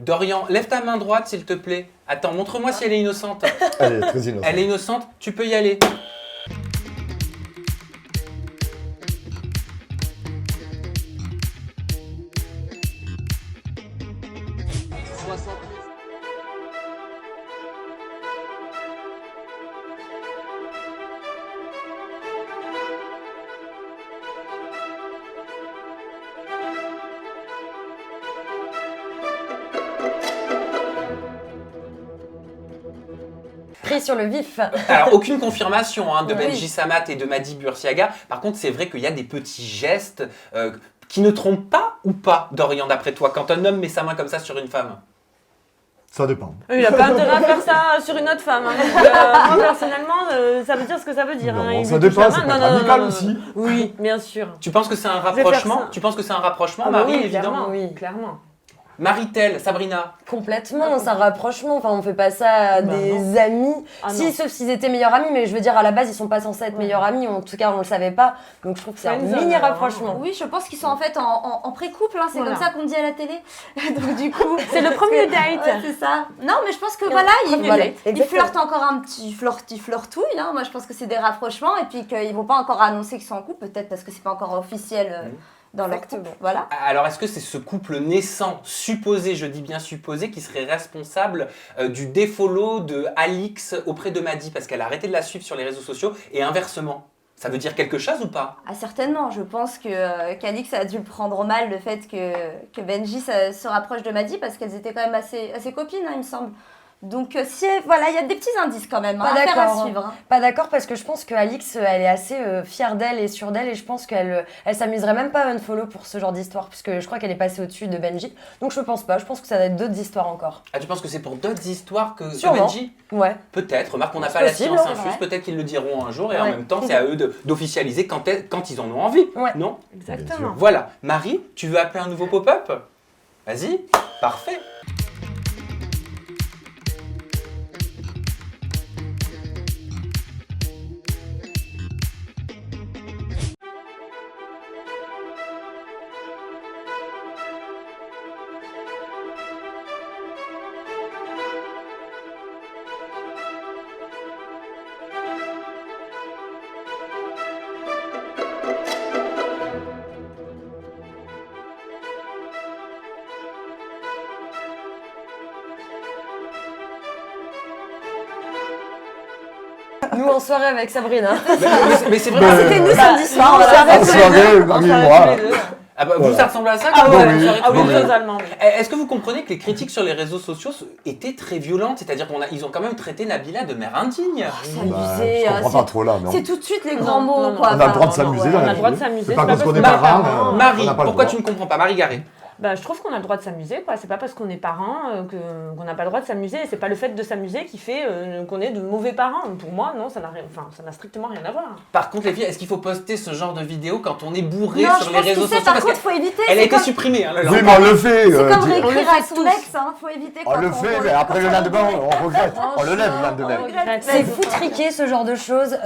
Dorian, lève ta main droite s'il te plaît. Attends, montre-moi si elle est innocente. Elle est très innocente. Elle est innocente, tu peux y aller. Pris sur le vif. Alors, aucune confirmation de Oui. Benji Samat et de Madi Bursiaga. Par contre, c'est vrai qu'il y a des petits gestes qui ne trompent pas ou pas, Dorian, d'après toi, quand un homme met sa main comme ça sur une femme. Ça dépend. Il n'a pas intérêt à faire ça sur une autre femme. Hein. Donc, moi, personnellement, ça veut dire ce que ça veut dire. Non, hein. Il ça lui touche dépend, la ça main. peut être amical aussi. Oui, bien sûr. Tu penses que c'est un vais faire rapprochement ça. Tu penses que c'est un rapprochement, Ah bah Marie, oui, évidemment. clairement. Oui. Clairement. Marie-Telle, Sabrina. Complètement, c'est un rapprochement. Enfin, on fait pas ça à des amis. Ah si, non. sauf s'ils étaient meilleurs amis, mais je veux dire, à la base, ils sont pas censés être meilleurs amis. En tout cas, on le savait pas. Donc, je trouve que c'est un Friendzone, mini alors, rapprochement. Oui, je pense qu'ils sont en fait en pré-couple, hein, c'est Voilà. comme ça qu'on dit à la télé. Donc du coup, C'est le premier date. ouais, c'est ça. Non, mais je pense que voilà, Voilà, ils exactement. flirtent encore un petit flirtouille. Hein. Moi, je pense que c'est des rapprochements et puis qu'ils vont pas encore annoncer qu'ils sont en couple, peut-être parce que c'est pas encore officiel dans leur couple. Voilà. Alors, est-ce que c'est ce couple naissant, supposé, je dis bien supposé, qui serait responsable du défollow de Alix auprès de Madi parce qu'elle a arrêté de la suivre sur les réseaux sociaux et inversement? Ça veut dire quelque chose ou pas? Ah, certainement, je pense que qu'Alix a dû le prendre mal le fait que Benji se rapproche de Madi parce qu'elles étaient quand même assez copines, hein, il me semble. Donc si, voilà, il y a des petits indices quand même, Pas affaire à d'accord. suivre. Hein. Pas d'accord parce que je pense que Alix, elle est assez fière d'elle et sûre d'elle et je pense qu'elle s'amuserait même pas à unfollow pour ce genre d'histoire puisque je crois qu'elle est passée au-dessus de Benji. Donc je pense pas, je pense que ça va être d'autres histoires encore. Ah, tu penses que c'est pour d'autres histoires que Sûrement. Benji? Ouais. Peut-être, remarque, on n'a C'est pas la possible, science ouais. infuse, peut-être qu'ils le diront un jour et en Ouais. même temps c'est à eux d'officialiser quand ils en ont envie, Ouais. non? Exactement. Voilà, Marie, tu veux appeler un nouveau pop-up? Vas-y, parfait. Nous en soirée avec Sabrina. Mais c'est vrai, Bah, C'était nous samedi soir. on voilà. s'arrête En tous les soirée, deux. Marie On et s'arrête moi. tous les deux. ah bah, vous, Voilà. ça ressemble à ça Ah quand oui, même, une soirée Ah oui, tous les deux. totalement. Est-ce que vous comprenez que les critiques sur les réseaux sociaux étaient très violentes? C'est-à-dire qu'ils ont quand même traité Nabila de mère indigne. S'amuser, je comprends pas trop là, non. c'est tout de suite les Non, grands mots, non, non. quoi. On a le droit de Enfin, s'amuser ouais. dans On la a le droit de vie. s'amuser. C'est pas parce parce qu'on que- est Marie, parents, Marie, on n'a pas le pourquoi droit. tu ne comprends pas? Marie Garé. Bah, je trouve qu'on a le droit de s'amuser, quoi. C'est pas parce qu'on est parents qu'on n'a pas le droit de s'amuser. Et c'est pas le fait de s'amuser qui fait qu'on est de mauvais parents. Pour moi, non, ça n'a strictement rien à voir. Par contre, les filles, est-ce qu'il faut poster ce genre de vidéo quand on est bourré Non, sur je les pense réseaux qu'il sait, sociaux? par Parce contre, qu'elle faut éviter. a C'est été comme, supprimée. Hein, le Oui, lendemain. mais on le fait. c'est comme on le réécrire fait à son tous. ex, hein. Faut éviter On quand le fait, mais après le lendemain, on regrette. On le lève le lendemain. C'est foutriqué ce genre de choses.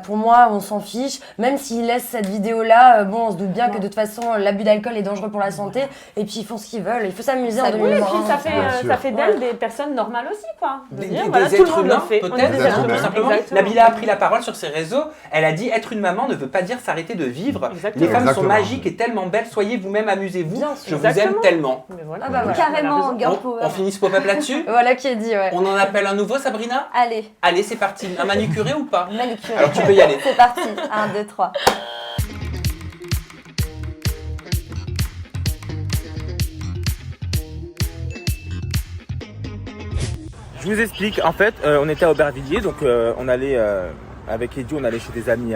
Pour moi, on s'en fiche. Même s'ils laissent cette vidéo-là, bon, on se doute bien que de toute façon, l'abus d'alcool est dangereux pour la santé. Et puis ils font ce qu'ils veulent. Il faut s'amuser en Oui, et 2020. puis ça Bien sûr. fait d'elles des personnes normales aussi, quoi. De Des, dire, des- voilà, des tout le êtres monde le humains, fait. On est peut-être, des Des êtres êtres tout humains. humains. simplement. Exactement. Nabila a pris la parole sur ses réseaux. Elle a dit être une maman ne veut pas dire s'arrêter de vivre. Exactement. Les femmes sont Exactement. magiques et tellement belles. Soyez vous-même, amusez-vous. Bien sûr. Je vous aime Exactement. tellement. Mais voilà. Ah bah voilà. Carrément, girl On, power. on finit ce pop-up là-dessus. Voilà qui est dit, ouais. On en appelle un nouveau, Sabrina? Allez, Allez, c'est parti. Un manucuré ou pas? manucure. Alors tu peux y aller. C'est parti. 1, 2, 3. Je vous explique, en fait, on était à Aubervilliers, donc on allait, avec Eddie, on allait chez des amis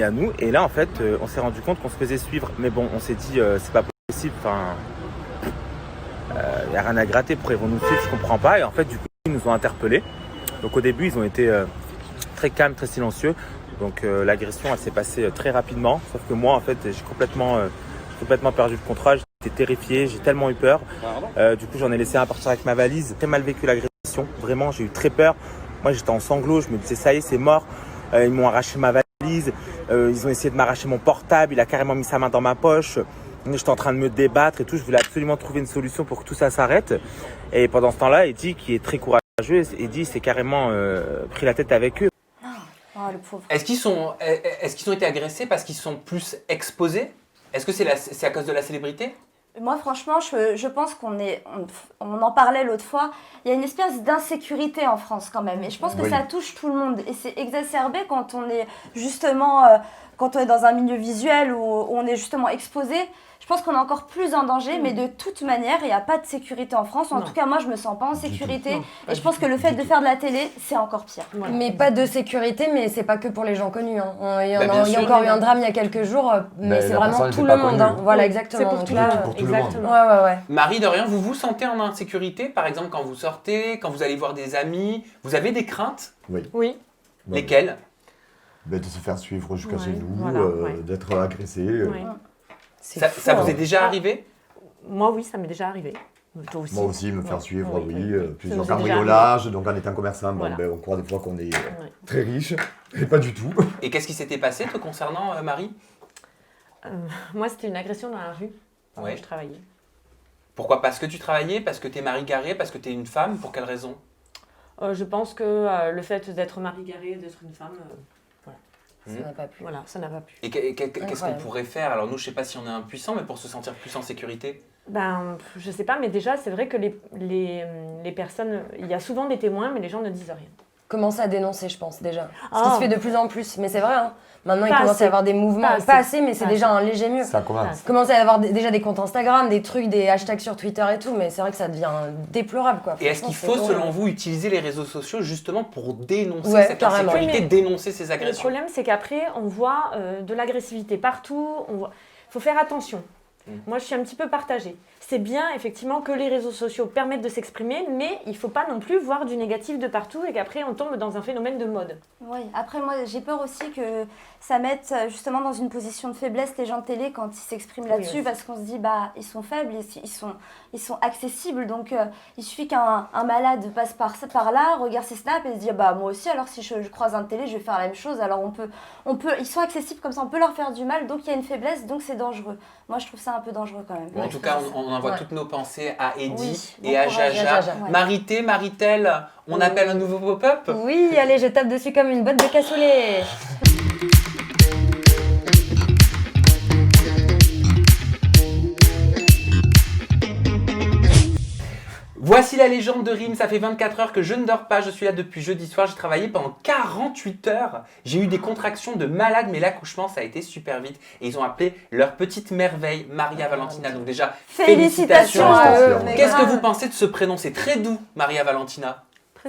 à nous, et là, en fait, on s'est rendu compte qu'on se faisait suivre, mais bon, on s'est dit, c'est pas possible, enfin, il n'y a rien à gratter, pourquoi ils vont nous suivre, je comprends pas, et en fait, du coup, ils nous ont interpellés, donc au début, ils ont été très calmes, très silencieux, donc l'agression, elle s'est passée très rapidement, sauf que moi, en fait, j'ai complètement perdu le contrôle, j'étais terrifié, j'ai tellement eu peur, du coup, j'en ai laissé un partir avec ma valise, j'ai très mal vécu l'agression. Vraiment, j'ai eu très peur. Moi, j'étais en sanglots. Je me disais, ça y est, c'est mort. Ils m'ont arraché ma valise. Ils ont essayé de m'arracher mon portable. Il a carrément mis sa main dans ma poche. J'étais en train de me débattre et tout. Je voulais absolument trouver une solution pour que tout ça s'arrête. Et pendant ce temps-là, Eddie, qui est très courageux, Eddie s'est carrément pris la tête avec eux. Oh, le pauvre. Est-ce qu'ils ont été agressés parce qu'ils sont plus exposés? Est-ce que c'est à cause de la célébrité? Moi, franchement, je pense on en parlait l'autre fois, il y a une espèce d'insécurité en France quand même. Et je pense que ça touche tout le monde. Et c'est exacerbé quand on est justement, quand on est dans un milieu visuel où on est justement exposé. Je pense qu'on est encore plus en danger, mais de toute manière, il n'y a pas de sécurité en France. En tout cas, moi, je me sens pas en sécurité. Et je pense que le fait de faire de la télé, c'est encore pire. Voilà. Mais pas de sécurité, mais c'est pas que pour les gens connus. Hein. Il y a sûr. encore eu un drame il y a quelques jours, mais c'est la vraiment personne tout n'était le pas monde. connue. Hein. Voilà, Oui, exactement. c'est pour Donc tout là, le monde. pour tout le monde. Exactement. ouais. Marie, Dorian, vous vous sentez en insécurité? Par exemple, quand vous sortez, quand vous allez voir des amis, vous avez des craintes? Oui. Oui. Lesquelles? De se faire suivre jusqu'à Ouais, chez nous, voilà, ouais. d'être agressé. Ouais. C'est fou, Ça vous hein. est déjà arrivé? Moi, oui, ça m'est déjà arrivé. Toi aussi. Moi aussi, me faire Ouais. suivre, Oui, oui. oui, oui. Ça Plusieurs nous est déjà cambriolages, donc en étant commerçant, Voilà. on croit des fois qu'on est Ouais. très riche, et pas du tout. Et qu'est-ce qui s'était passé te concernant, Marie? Moi, c'était une agression dans la rue. Pendant Ouais. que je travaillais. Pourquoi? Parce que tu travaillais? Parce que t'es Marie Garé? Parce que t'es une femme? Pour quelle raison? Je pense que le fait d'être Marie Garé, d'être une femme, Ça n'a pas plu. voilà, ça n'a pas pu. Et qu'est-ce qu'on Incroyable. pourrait faire? Alors nous, je sais pas si on est impuissant, mais pour se sentir plus en sécurité. Ben, je sais pas, mais déjà, c'est vrai que les personnes, il y a souvent des témoins, mais les gens ne disent rien. Commencer à dénoncer, je pense, déjà. Ce qui Ah. se fait de plus en plus. Mais c'est vrai, hein. Maintenant, il Pas commence assez. à y avoir des mouvements. Pas Pas assez. assez, mais c'est Pas déjà assez. un léger mieux. Ça commence. Commencer à avoir déjà des comptes Instagram, des trucs, des hashtags sur Twitter et tout, mais c'est vrai que ça devient déplorable, quoi. Et est-ce qu'il Franchement, faut, c'est selon horrible. vous, utiliser les réseaux sociaux justement pour dénoncer Ouais, cette carrément. insécurité, Oui, mais dénoncer ces Le agressions? problème, c'est qu'après, on voit de l'agressivité partout. Il faut faire attention. Moi, je suis un petit peu partagée. C'est bien, effectivement, que les réseaux sociaux permettent de s'exprimer, mais il ne faut pas non plus voir du négatif de partout et qu'après, on tombe dans un phénomène de mode. Oui, après moi j'ai peur aussi que ça mette justement dans une position de faiblesse les gens de télé quand ils s'expriment là-dessus, Oui, parce qu'on se dit bah ils sont faibles, ils sont accessibles, donc il suffit qu'un malade passe par là, regarde ses snaps et se dit bah moi aussi alors si je croise un de télé je vais faire la même chose, alors ils sont accessibles comme ça, on peut leur faire du mal, donc il y a une faiblesse, donc c'est dangereux. Moi je trouve ça un peu dangereux quand même. Bon, en tout cas, on envoie Ouais. toutes nos pensées à Eddie Oui, et bon à courage, Jaja. Jaja. Ouais. Marité, Maritel, on appelle un nouveau pop-up? Oui, allez, je tape dessus comme une botte de cassoulet. Voici la légende de Rim, ça fait 24 heures que je ne dors pas, je suis là depuis jeudi soir, j'ai travaillé pendant 48 heures. J'ai eu des contractions de malade, mais l'accouchement ça a été super vite. Et ils ont appelé leur petite merveille, Maria Valentina. Donc déjà, Félicitations à eux. mais Qu'est-ce que grave. vous pensez de ce prénom? C'est très doux, Maria Valentina.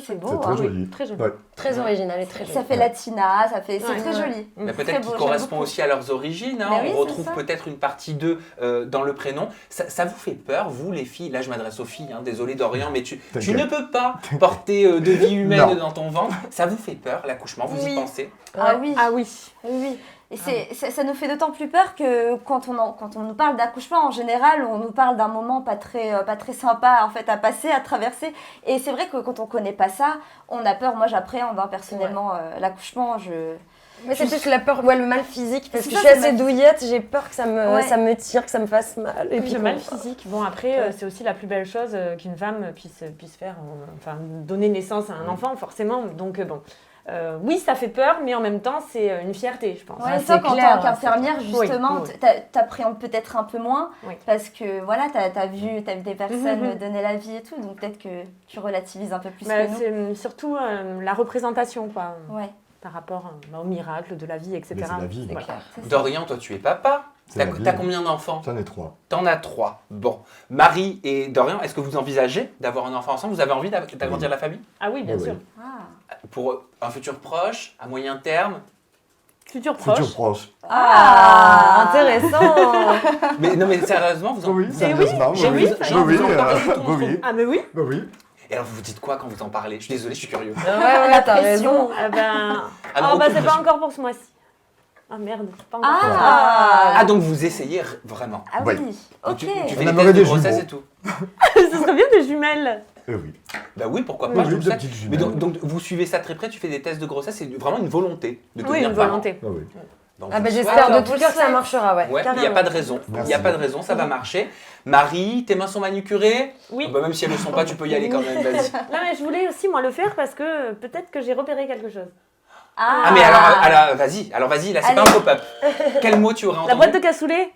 C'est beau, C'est hein. très joli. Très joli. Ouais. Très original et très joli. Ça fait latina, c'est Ouais, très ouais. joli. Mais Très peut-être beau, qu'il j'aime correspond beaucoup. aussi à leurs origines. Hein. Mais oui, On c'est retrouve ça. peut-être une partie d'eux dans le prénom. Ça vous fait peur, vous les filles? Là, je m'adresse aux filles. Hein. Désolé, Dorian, mais tu T'inquiète. ne peux pas porter de vie humaine Non. dans ton ventre. Ça vous fait peur, l'accouchement? Vous y Oui. pensez? Ah oui. Ah oui. Oui, et ça nous fait d'autant plus peur que quand on nous parle d'accouchement, en général, on nous parle d'un moment pas très sympa en fait, à passer, à traverser. Et c'est vrai que quand on connaît pas ça, on a peur. Moi, j'appréhende personnellement l'accouchement. Mais c'est plus la peur, ouais, le mal physique, parce C'est que ça, je suis c'est assez mal- douillette, j'ai peur que ça Ouais. me tire, que ça me fasse mal. Et Et puis le qu'on- mal physique. Bon, après, c'est aussi la plus belle chose qu'une femme puisse faire, enfin, donner naissance à un enfant, forcément. Donc, bon. Oui, ça fait peur, mais en même temps, c'est une fierté, je pense. Ouais, c'est toi, en clair, tant qu'infirmière, justement, Oui, t'appréhendes peut-être un peu moins Oui. parce que voilà, t'as vu des personnes Mhm. donner la vie et tout, donc peut-être que tu relativises un peu plus Bah, que nous. c'est surtout la représentation, quoi, Ouais, par rapport au miracle de la vie, etc. Mais c'est la vie. Voilà. c'est ça. Dorian, toi, tu es papa. C'est la T'as vie. combien d'enfants? J'en ai 3. T'en as 3. Bon. Marie et Dorian, est-ce que vous envisagez d'avoir un enfant ensemble? Vous avez envie d'agrandir la famille? Ah oui, bien Oui, sûr. oui. Ah. Pour un futur proche, à moyen terme? Futur proche. Futur proche. Ah, intéressant. Mais non, mais sérieusement, vous en... Oui, vous- sérieusement. J'ai oui. vu ça, genre, Oui, vous en parlez tout oui, autour. oui. Ah, mais oui. Oui. Et alors, vous vous dites quoi quand vous en parlez? Je suis désolé, je suis curieux. Ouais, t'as pression. raison. Ah ben... Ah non, oh, bah aucune c'est pas pression. encore pour ce mois-ci. Ah merde, pas encore. Ah, Ah, donc vous essayez vraiment? ah Oui. oui, ok. Tu On fais des aimerait tests de des grossesse jumeaux. et tout? Ce serait bien des jumelles. Oui. Bah oui, pourquoi Oui, pas, oui, je trouve de ça. petites Mais jumelles. donc, vous suivez ça très près, tu fais des tests de grossesse, c'est vraiment une volonté de Oui, devenir une parent. volonté. Ah oui. dans Ah vos bah souhaits. j'espère de Alors, tout vous cœur que ça le marchera, ouais. Ouais, il n'y a pas de raison. Il Merci. n'y a pas de raison, ça va marcher. Marie, tes mains sont manucurées? Oui. Ah bah, même si elles ne le sont pas, tu peux y aller quand même, vas-y. Non, mais je voulais aussi, moi, le faire parce que peut-être que j'ai repéré quelque chose. Ah mais alors vas-y, là c'est Allez. pas un pop-up. Quel mot tu aurais entendu? La boîte de cassoulet.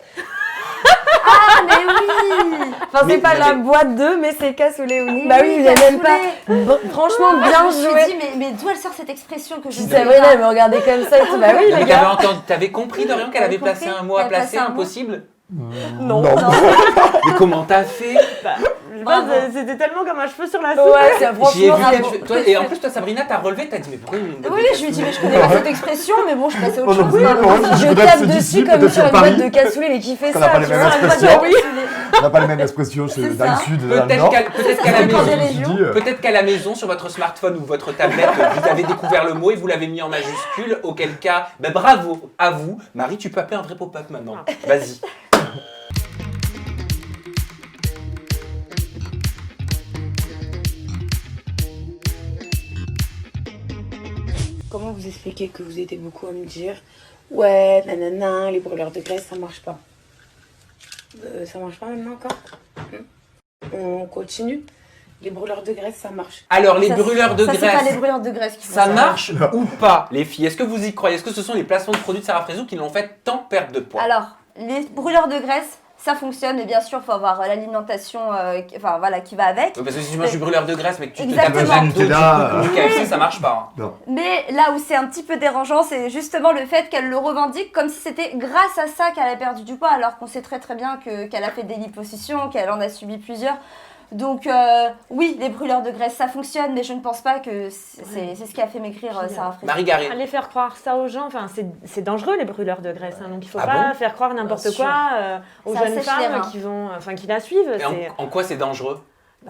Ah, mais oui. Enfin, Mais c'est pas vous la avez- boîte de, mais c'est cassoulet ou Mais Bah oui, oui, vous avez même pas. cassoulet. Franchement, bien Je me suis joué. dit, mais d'où elle sort cette expression que je ne C'est sais vrai, pas. elle me regardait comme ça et tout. Bah oui, Mais les gars. t'avais compris Dorian qu'elle avait T'avais placé compris un mot à Elle a placé placer un mot impossible? Non. Mais comment t'as fait? Je sais pas, c'était tellement comme un cheveu sur la soupe. Ouais, c'est J'y ai franchement. vu bravo. toi, et en plus toi Sabrina t'as relevé, t'as dit mais pourquoi une boîte Oui, de je lui dis, cassoulet? mais je connais pas cette expression, mais bon, je suis passée à Oh, autre non, chose. mais hein. non, Je peut-être tape c'est dessus d'ici, comme peut-être sur une Paris. boîte de cassoulet, mais qui fait On n'a ça? pas les tu mêmes vois. expressions. Oui. On n'a pas les mêmes expressions C'est dans le ça. sud, dans le Peut-être nord. qu'à la Ça dépend des maison, régions. peut-être qu'à la maison, sur votre smartphone ou votre tablette, vous avez découvert le mot et vous l'avez mis en majuscule, auquel cas, ben bravo à vous. Marie, tu peux appeler un vrai pop-up maintenant. Vas-y. Comment vous expliquer que vous aidez beaucoup à me dire ouais, nanana, les brûleurs de graisse, ça marche pas. Ça marche pas maintenant encore. On continue. Les brûleurs de graisse, ça marche. Alors, les Ça, brûleurs de ça, c'est pas graisse, les brûleurs de graisse qui font ça marche ou pas, les filles? Est-ce que vous y croyez? Est-ce que ce sont les placements de produits de Sarah Frézou qui l'ont fait tant perdre de poids? Alors, les brûleurs de graisse, ça fonctionne, mais bien sûr, il faut avoir l'alimentation qui va avec. Parce que si tu manges du brûleur de graisse mais que tu te Exactement. tapes le Nutella, dos du KFC, ça marche pas. hein. Mais là où c'est un petit peu dérangeant, c'est justement le fait qu'elle le revendique comme si c'était grâce à ça qu'elle a perdu du poids, alors qu'on sait très très bien qu'elle a fait des liposuctions, qu'elle en a subi plusieurs. Donc oui, les brûleurs de graisse, ça fonctionne, mais je ne pense pas que c'est ce qui a fait maigrir Sarah Frézou. Marie Garé. Aller faire croire ça aux gens, enfin, c'est dangereux les brûleurs de graisse, hein, donc il faut Ah pas bon faire croire n'importe Bien sûr. quoi aux Ça jeunes sèche les femmes reins. qui la suivent. Et en quoi c'est dangereux?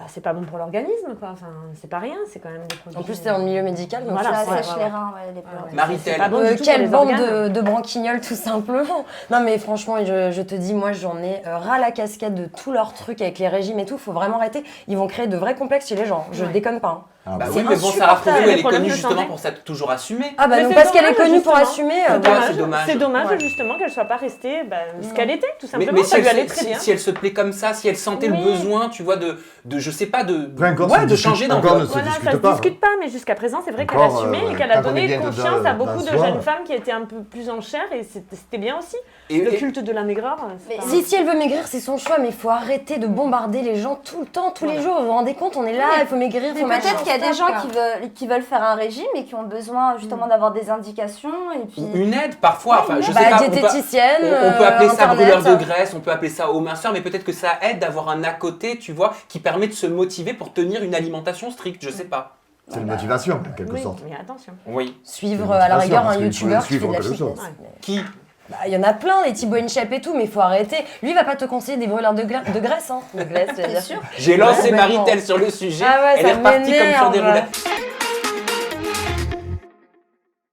C'est pas bon pour l'organisme, quoi. Enfin, c'est pas rien, c'est quand même des produits. En plus, t'es en milieu médical, donc Voilà, Ça ouais, sèche ouais, les reins, les brûleurs de graisse. Marie-Tel. c'est pas bon du tout pour Quelle les bande organes. de branquignoles, tout simplement. Non, mais franchement, je te dis, moi, j'en ai ras la casquette de tous leurs trucs avec les régimes et tout. Faut vraiment arrêter. Ils vont créer de vrais complexes chez les gens. Je Ouais. déconne pas. hein. Ah, Bah bah, oui, mais bon, Sarah Frézou, insupportable. elle est Problème connue de justement santé. pour s'être toujours assumée. Ah bah Mais donc c'est parce qu'elle est dommage, connue pour justement. assumer. C'est dommage. C'est dommage Ouais. justement qu'elle soit pas restée ce Non. qu'elle était, tout Mais, simplement. Ça si, lui allait très si- bien. si elle se plaît comme ça, si elle sentait le Oui. besoin, tu vois, de je sais pas, de encore, ouais, ça de discute- changer encore d'enveloppe. ne se Voilà, discute ça se pas. discute pas, mais jusqu'à présent, c'est vrai qu'elle Encore, assumait et qu'elle a quand on est donné bien confiance à dedans, beaucoup de d'un soir. jeunes femmes qui étaient un peu plus en chair et c'était bien aussi. Et- Le et- culte de la maigreur, Mais c'est pas- Si elle veut maigrir, c'est son choix, mais il faut arrêter de bombarder les gens tout le temps, tous les jours. Vous vous rendez compte, on est là, il faut maigrir, il Mais faut machin. peut-être qu'il y a des Stop, gens quoi. qui veulent faire un régime et qui ont besoin justement d'avoir des indications et puis... Une aide parfois, enfin je sais Bah, pas, diététicienne, on peut appeler ça Internet. brûleur de graisse, on peut appeler ça eau minceur, mais peut-être que ça aide d'avoir un à côté, tu vois, qui permet de se motiver pour tenir une alimentation stricte, je sais pas. C'est une motivation, en quelque Oui, sorte. mais attention. Oui. Suivre C'est une à la motivation, rigueur parce un qu'il faut youtubeur qui fait suivre de la quelque fitness. chose. Qui? Bah, il y en a plein, les Thibaut InShape et tout, mais il faut arrêter. Lui, il va pas te conseiller des brûleurs de graisse, hein. De graisse, je veux C'est dire. sûr. J'ai lancé Ouais, Marie-Tel sur le sujet, Ah ouais, elle est ça repartie comme sur des m'énerve. roulettes.